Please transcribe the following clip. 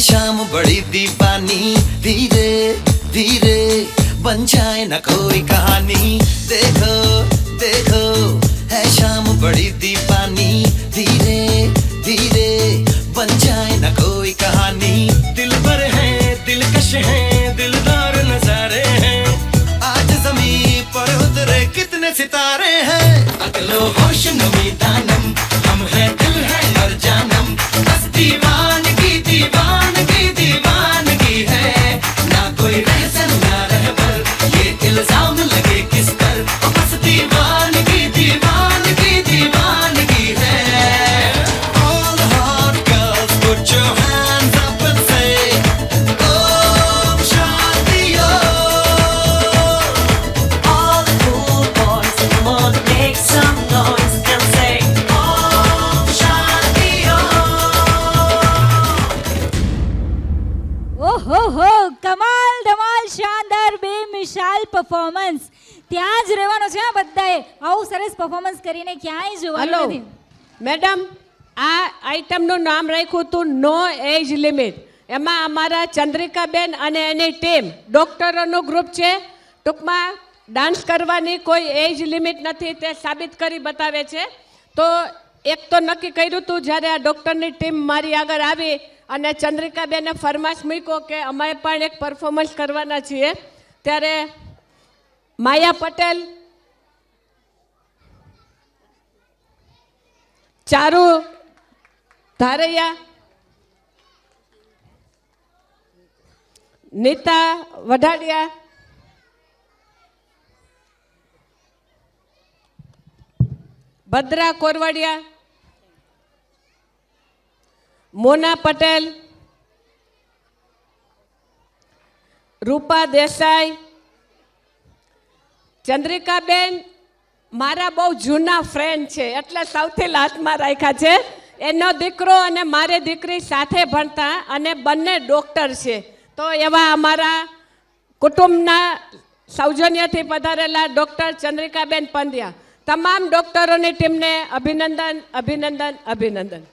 शाम बड़ी दीवानी, धीरे धीरे बन जाए न कोई कहानी। देखो देखो है शाम बड़ी दीवानी, धीरे धीरे बन जाए न कोई कहानी। दिल पर है दिलकश है दिलदार नजारे हैं, आज ज़मीं पर उतरे कितने सितारे हैं। अकलो होश नमी दानम हम है दिल है और जानम, बस दीवानगी दीवानगी दीवानगी है। ना कोई रहसन ना रहबर ये इल्जाम लगे किस पर, बस दीवानगी दीवानगी दीवानगी है। All the hot girls put your hands up and say Om Shanti Om. All the cool boys, come on, make some noise and say Om Shanti Om. ઓહો કમાલ ધમાલ શાનદાર બેમિસાલ પરફોર્મન્સ. ત્યાં જ રહેવાનો છે આ બધાએ. આવું સરસ પરફોર્મન્સ કરીને ક્યાંય જોવાનું હલો નથી. મેડમ, આ આઇટમનું નામ રાખ્યું હતું નો એજ લિમિટ. એમાં અમારા ચંદ્રિકાબેન અને એની ટીમ ડૉક્ટરોનું ગ્રુપ છે. ટૂંકમાં ડાન્સ કરવાની કોઈ એજ લિમિટ નથી તે સાબિત કરી બતાવે છે. તો એક તો નક્કી કર્યું હતું જ્યારે આ ડૉક્ટરની ટીમ મારી આગળ આવી અને ચંદ્રિકાબેને ફરમાશ મૂક્યો કે અમે પણ એક પરફોર્મન્સ કરવાના છીએ, ત્યારે માયા પટેલ, ચારુ ધારૈયા, નીતા વઢાડિયા, ભદ્રા કોરવાડિયા, મોના પટેલ, રૂપા દેસાઈ, ચંદ્રિકાબેન મારા બહુ જૂના ફ્રેન્ડ છે એટલે સૌથી લાસ્ટમાં રાખ્યા છે. એનો દીકરો અને મારી દીકરી સાથે ભણતા અને બંને ડૉક્ટર છે. તો એવા અમારા કુટુંબના સૌજન્યથી પધારેલા ડૉક્ટર ચંદ્રિકાબેન પંડ્યા, તમામ ડૉક્ટરોની ટીમને અભિનંદન, અભિનંદન, અભિનંદન.